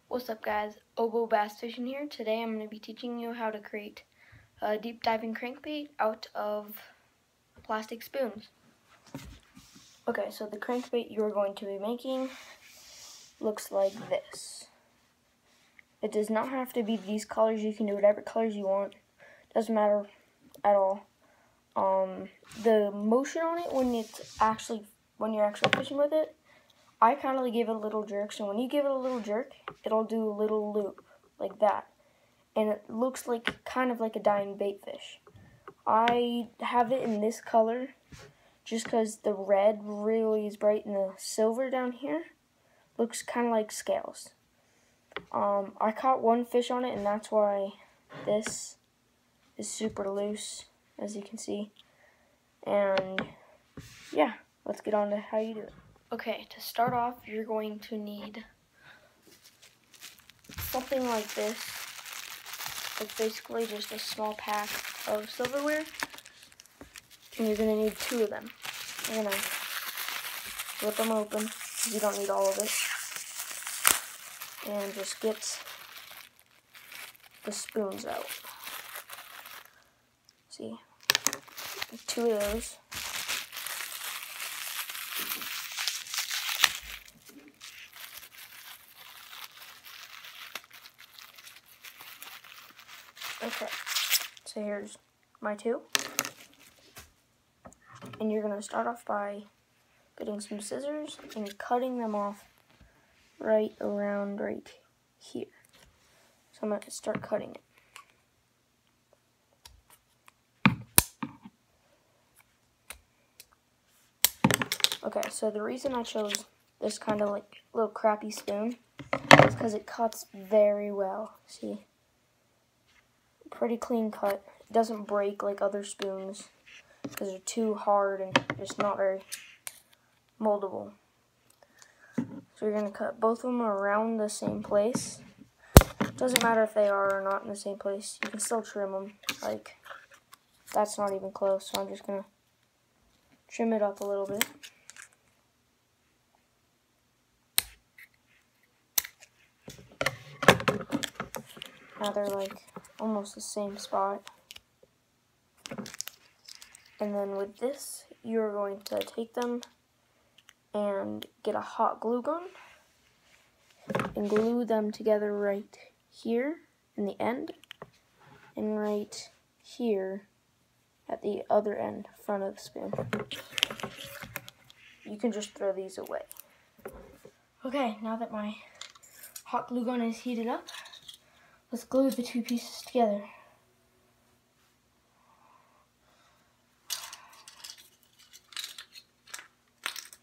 What's up guys, Obo Bass Fishing here. Today I'm going to be teaching you how to create a deep diving crankbait out of plastic spoons. Okay, so the crankbait you're going to be making looks like this. It does not have to be these colors, you can do whatever colors you want. Doesn't matter at all. The motion on it when you're actually fishing with it, I kind of give it a little jerk, so when you give it a little jerk, it'll do a little loop, like that. And it looks like, kind of like a dying bait fish. I have it in this color, just because the red really is bright, and the silver down here looks kind of like scales. I caught one fish on it, and that's why this is super loose, as you can see. And, yeah, let's get on to how you do it. Okay, to start off, you're going to need something like this. It's basically just a small pack of silverware, and you're going to need 2 of them. You're going to rip them open, because you don't need all of it, and just get the spoons out. See, 2 of those. Okay, so here's my 2. And you're going to start off by getting some scissors and cutting them off right around right here. So I'm going to start cutting it. Okay, so the reason I chose this kind of like little crappy spoon is because it cuts very well. See? Pretty clean cut. It doesn't break like other spoons because they're too hard and just not very moldable. So you're going to cut both of them around the same place. Doesn't matter if they are or not in the same place. You can still trim them. Like, that's not even close, so I'm just going to trim it up a little bit. Now they're like almost the same spot. And then with this, you're going to take them and get a hot glue gun and glue them together right here in the end and right here at the other end, front of the spoon. You can just throw these away. Okay, now that my hot glue gun is heated up, let's glue the 2 pieces together.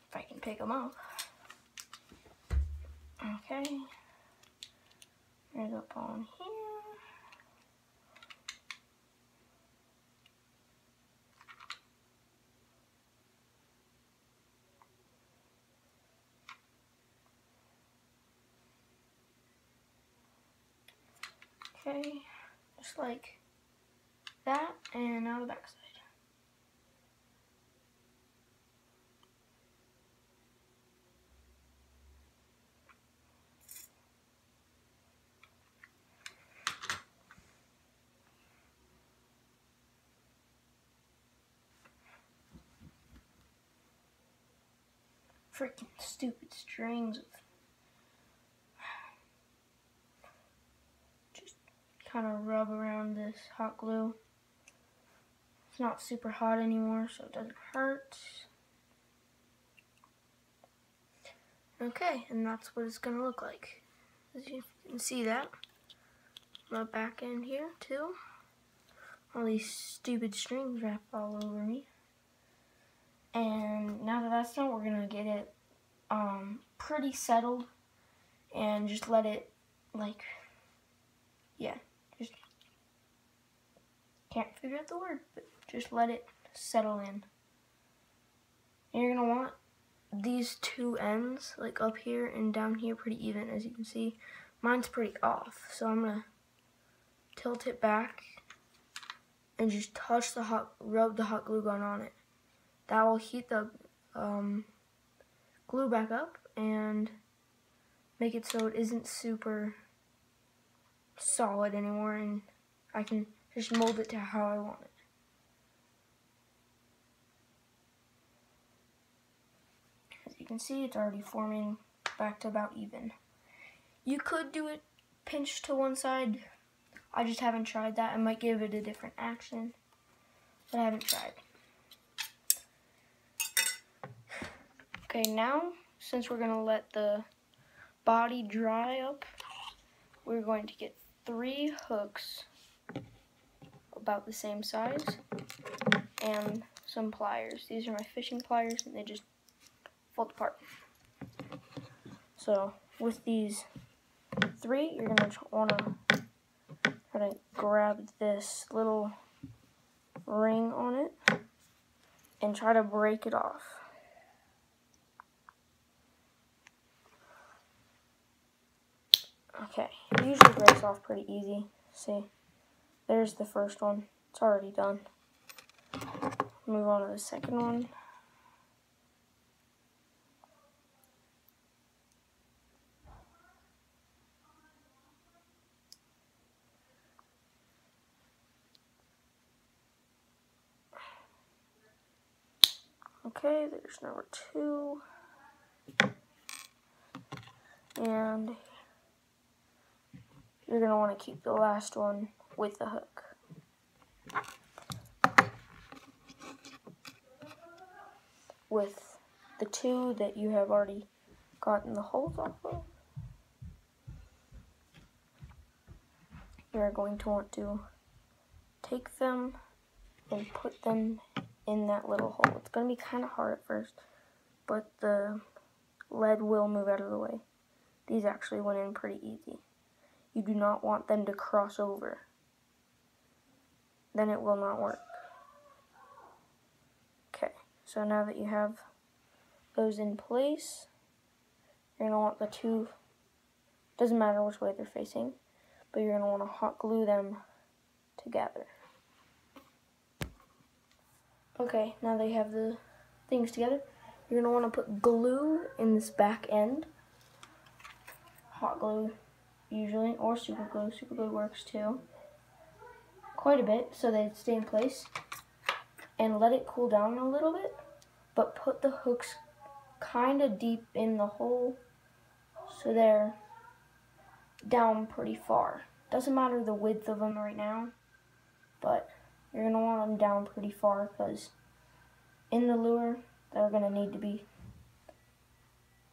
If I can pick them up. Okay. There's up on here. Okay, just like that, and now the back side. Freaking stupid strings of just kind of rub around this hot glue. It's not super hot anymore, so it doesn't hurt. Okay, and that's what it's going to look like. As you can see that. My back end here, too. All these stupid strings wrapped all over me. And now that that's done, we're going to get it pretty settled and just let it, like, yeah, just can't figure out the word, but just let it settle in. And you're going to want these 2 ends, like up here and down here, pretty even. As you can see, mine's pretty off, so I'm going to tilt it back and just rub the hot glue gun on it. That will heat the glue back up, and make it so it isn't super solid anymore, and I can just mold it to how I want it. As you can see, it's already forming back to about even. You could do it pinched to one side. I just haven't tried that. I might give it a different action, but I haven't tried. Okay, now, since we're gonna let the body dry up, we're going to get 3 hooks about the same size and some pliers. These are my fishing pliers, and they just fold apart. So with these 3, you're gonna wanna try to grab this little ring on it and try to break it off. Okay, it usually breaks off pretty easy. See, there's the first one. It's already done. Move on to the second one. Okay, there's number 2. And you're going to want to keep the last one with the hook. With the 2 that you have already gotten the holes off of, you're going to want to take them and put them in that little hole. It's going to be kind of hard at first, but the lead will move out of the way. These actually went in pretty easy. You do not want them to cross over. Then it will not work. Okay, so now that you have those in place, you're going to want the 2, doesn't matter which way they're facing, but you're going to want to hot glue them together. Okay, now that you have the things together, you're going to want to put glue in this back end. Hot glue, usually, or super glue. Super glue works too. Quite a bit, so they stay in place. And let it cool down a little bit, but put the hooks kind of deep in the hole so they're down pretty far. Doesn't matter the width of them right now, but you're going to want them down pretty far because in the lure, they're going to need to be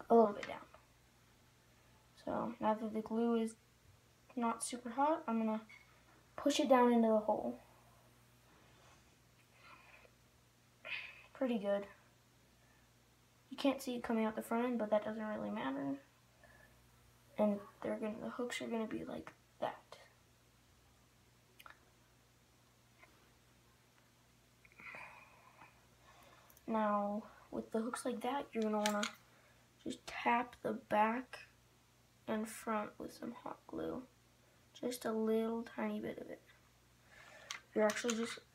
a little bit down. So now that the glue is not super hot, I'm going to push it down into the hole. Pretty good. You can't see it coming out the front end, but that doesn't really matter. And the hooks are going to be like that. Now, with the hooks like that, you're going to want to just tap the back and front with some hot glue. Just a little tiny bit of it.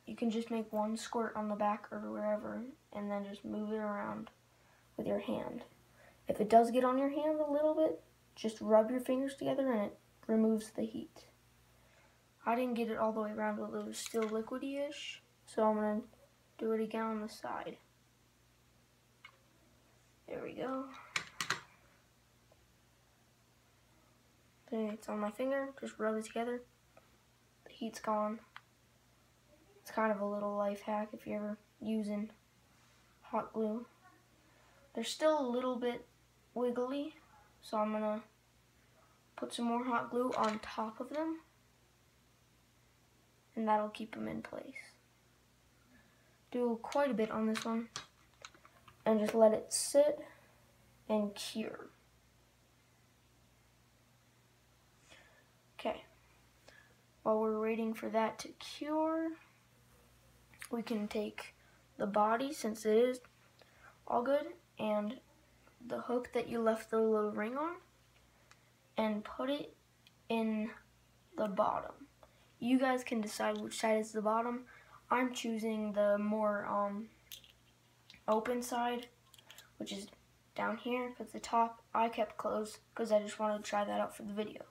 You can just make one squirt on the back or wherever, and then just move it around with your hand. If it does get on your hand a little bit, just rub your fingers together and it removes the heat. I didn't get it all the way around, but it was still liquidy-ish, so I'm going to do it again on the side. There we go. Okay, it's on my finger, just rub it together. The heat's gone. It's kind of a little life hack if you're ever using hot glue. They're still a little bit wiggly, so I'm gonna put some more hot glue on top of them, and that'll keep them in place. Do quite a bit on this one, and just let it sit and cure. Okay, while we're waiting for that to cure, we can take the body, since it is all good, and the hook that you left the little ring on, and put it in the bottom. You guys can decide which side is the bottom. I'm choosing the more open side, which is down here, because the top I kept closed because I just wanted to try that out for the video.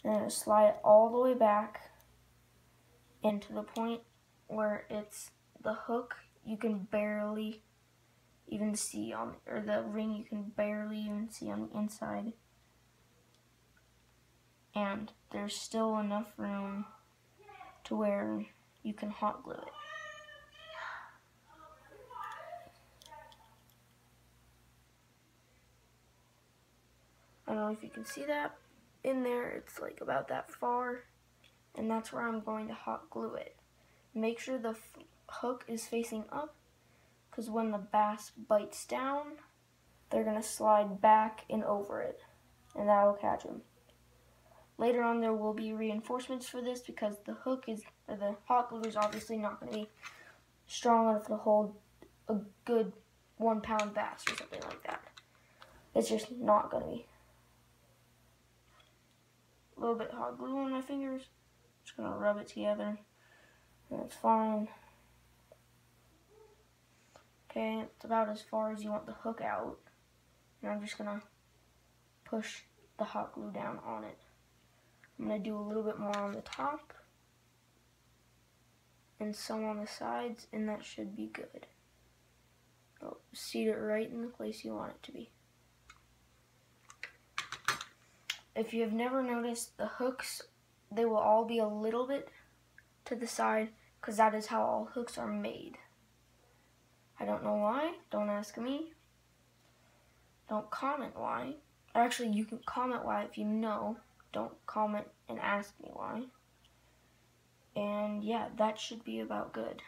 And I'm going to slide it all the way back into the point where it's the hook you can barely even see on, or the ring you can barely even see on the inside. And there's still enough room to where you can hot glue it. I don't know if you can see that. In there, it's like about that far, and that's where I'm going to hot glue it. Make sure the hook is facing up, because when the bass bites down, they're going to slide back and over it, and that'll catch them. Later on, there will be reinforcements for this, because the hot glue is obviously not going to be strong enough to hold a good 1 pound bass or something like that. It's just not going to be. A little bit of hot glue on my fingers. Just going to rub it together, and it's fine. Okay, it's about as far as you want the hook out. And I'm just going to push the hot glue down on it. I'm going to do a little bit more on the top and some on the sides, and that should be good. So seat it right in the place you want it to be. If you have never noticed, the hooks, they will all be a little bit to the side, because that is how all hooks are made. I don't know why. Don't ask me. Don't comment why. Actually, you can comment why if you know. Don't comment and ask me why. And yeah, that should be about good.